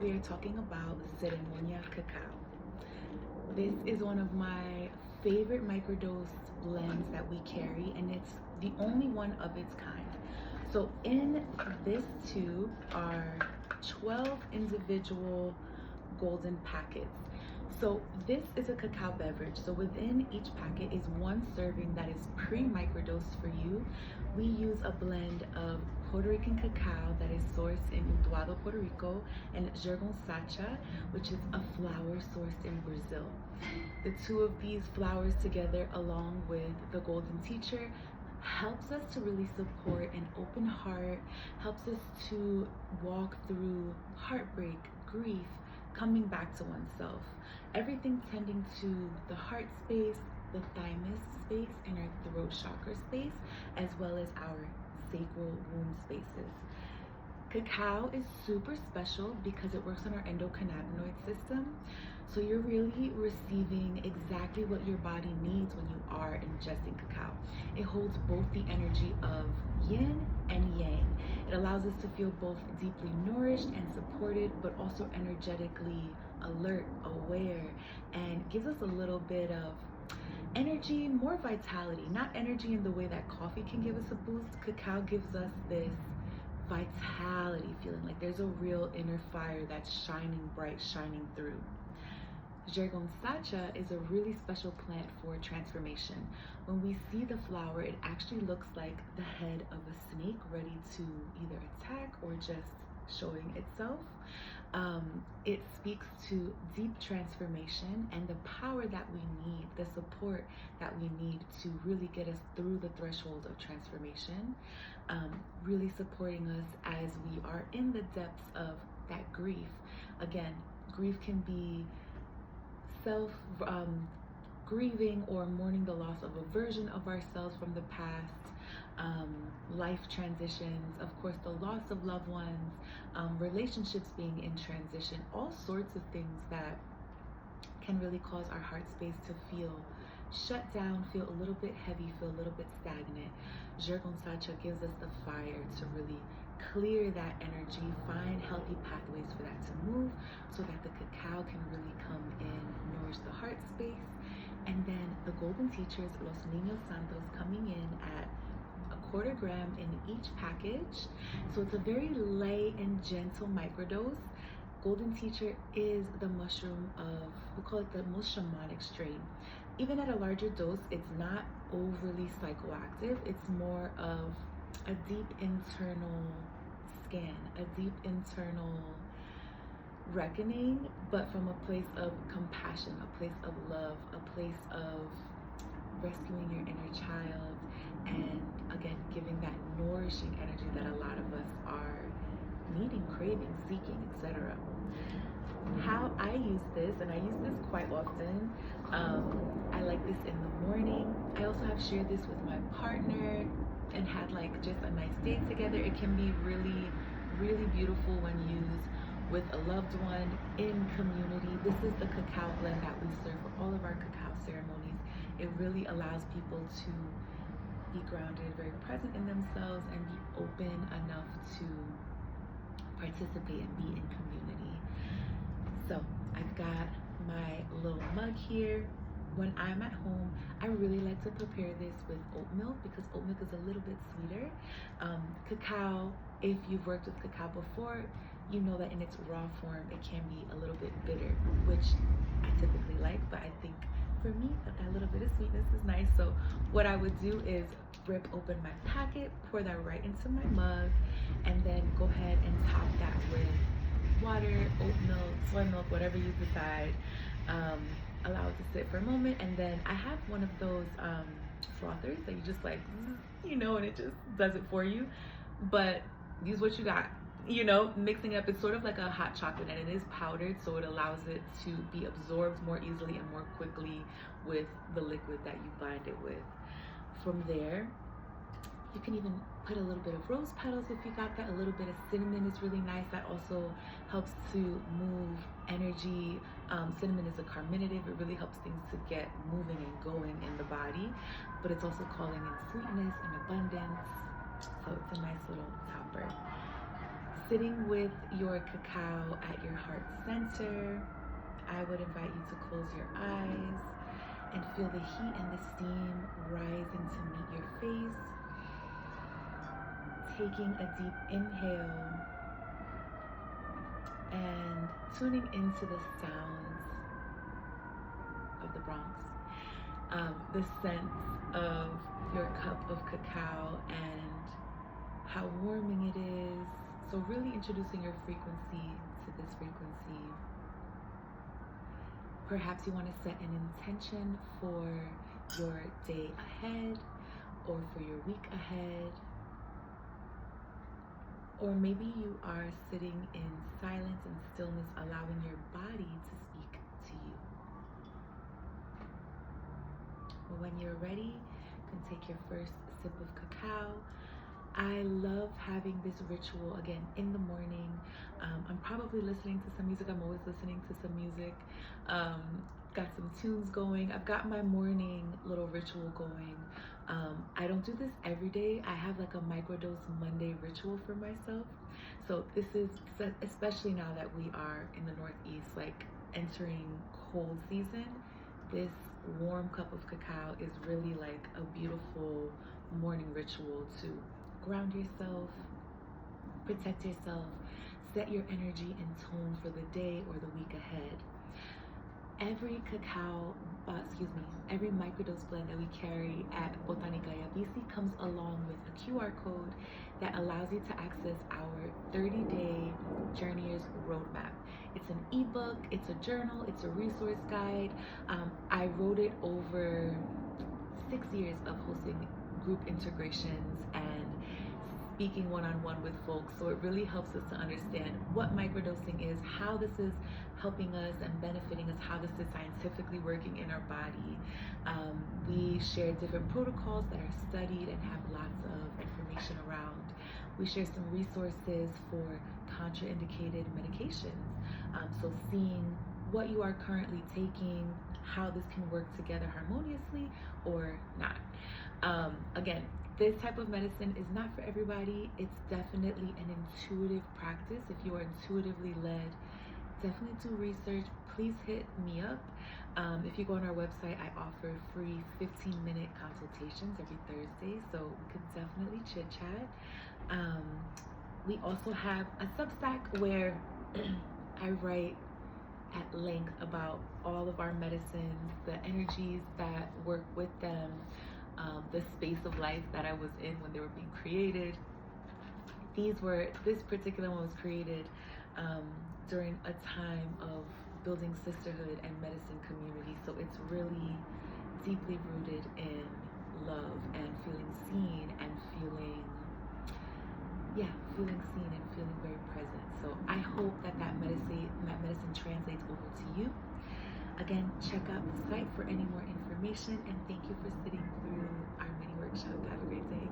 we are talking about Ceremonia Cacao. This is one of my favorite microdose blends that we carry, and it's the only one of its kind. So in this tube are 12 individual golden packets. So this is a cacao beverage. So within each packet is one serving that is pre-microdosed for you. We use a blend of Puerto Rican cacao that is sourced in Puerto Rico, and Jergón Sacha, which is a flower sourced in Brazil. The two of these flowers together, along with the Golden Teacher, helps us to really support an open heart, helps us to walk through heartbreak, grief, coming back to oneself. Everything tending to the heart space, the thymus space, and our throat chakra space, as well as our sacral womb spaces. Cacao is super special because it works on our endocannabinoid system. So you're really receiving exactly what your body needs when you are ingesting cacao. It holds both the energy of yin and yang. It allows us to feel both deeply nourished and supported, but also energetically alert, aware, and gives us a little bit of energy, more vitality. Not energy in the way that coffee can give us a boost. Cacao gives us this vitality feeling, like there's a real inner fire that's shining bright, shining through. Jergón Sacha is a really special plant for transformation. When we see the flower, it actually looks like the head of a snake ready to either attack or just showing itself. It speaks to deep transformation and the power that we need, the support that we need to really get us through the threshold of transformation, really supporting us as we are in the depths of that grief. Again, grief can be grieving or mourning the loss of a version of ourselves from the past, life transitions, of course the loss of loved ones, relationships being in transition, all sorts of things that can really cause our heart space to feel shut down, feel a little bit heavy, feel a little bit stagnant. Jergón Sacha gives us the fire to really clear that energy, find healthy pathways for that to move so that the cacao can really come in, nourish the heart space. And then the Golden Teachers, Los Niños Santos, coming in at 1/4 gram in each package. So it's a very light and gentle microdose. Golden Teacher is the mushroom of, we call it the most shamanic strain. Even at a larger dose, it's not overly psychoactive. It's more of a deep internal scan, a deep internal reckoning, but from a place of compassion, a place of love, a place of rescuing your inner child, and again, giving that nourishing energy that a lot of us are needing, craving, seeking, etc. How I use this, and I use this quite often, I like this in the morning. I also have shared this with my partner and had like just a nice day together. It can be really, really beautiful when used with a loved one, in community. This is the cacao blend that we serve for all of our cacao ceremonies. It really allows people to be grounded, very present in themselves, and be open enough to participate and be in community. So I've got my little mug here. When I'm at home, I really like to prepare this with oat milk because oat milk is a little bit sweeter. Cacao, if you've worked with cacao before, you know that in its raw form, it can be a little bit bitter, which I typically like, but I think for me, that little bit of sweetness is nice. So what I would do is rip open my packet, pour that right into my mug, and then go ahead and top that with water, oat milk, soy milk, whatever you decide. Allow it to sit for a moment, and then I have one of those frothers that you just like, you know, and it just does it for you. But use what you got. You know, mixing up, it's sort of like a hot chocolate, and it is powdered, so it allows it to be absorbed more easily and more quickly with the liquid that you bind it with. From there, you can even put a little bit of rose petals if you got that. A little bit of cinnamon is really nice. That also helps to move energy. Cinnamon is a carminative. It really helps things to get moving and going in the body, but it's also calling in sweetness and abundance. So it's a nice little topper. sitting with your cacao at your heart center, I would invite you to close your eyes and feel the heat and the steam rising to meet your face. Taking a deep inhale and tuning into the sounds of the Bronx, the sense of your cup of cacao and how warming it is. So really introducing your frequency to this frequency. Perhaps you want to set an intention for your day ahead or for your week ahead. Or maybe you are sitting in silence and stillness, allowing your body to speak to you. Well, when you're ready, you can take your first sip of cacao. I love having this ritual again in the morning. I'm probably listening to some music. I'm always listening to some music. Got some tunes going. I've got my morning little ritual going. I don't do this every day. I have like a microdose Monday ritual for myself. So this is, especially now that we are in the Northeast, like entering cold season, this warm cup of cacao is really like a beautiful morning ritual to ground yourself, protect yourself, set your energy and tone for the day or the week ahead. Every every microdose blend that we carry at Botanica Yabisi comes along with a QR code that allows you to access our 30-day Journeyers Roadmap. It's an ebook, it's a journal, it's a resource guide. I wrote it over 6 years of hosting group integrations and speaking one-on-one with folks, so it really helps us to understand what microdosing is, how this is helping us and benefiting us, how this is scientifically working in our body. We share different protocols that are studied and have lots of information around. We share some resources for contraindicated medications, so seeing what you are currently taking, how this can work together harmoniously or not. Again, this type of medicine is not for everybody. It's definitely an intuitive practice. If you are intuitively led, definitely do research. Please hit me up. If you go on our website, I offer free 15-minute consultations every Thursday, so we could definitely chit chat. We also have a Substack where I write at length about all of our medicines, the energies that work with them, the space of life that I was in when they were being created. This particular one was created during a time of building sisterhood and medicine community. So it's really deeply rooted in love and feeling seen and feeling seen and feeling very present. So I hope that medicine translates over to you. Again, check out the site for any more information, and thank you for sitting through our mini workshop. Have a great day.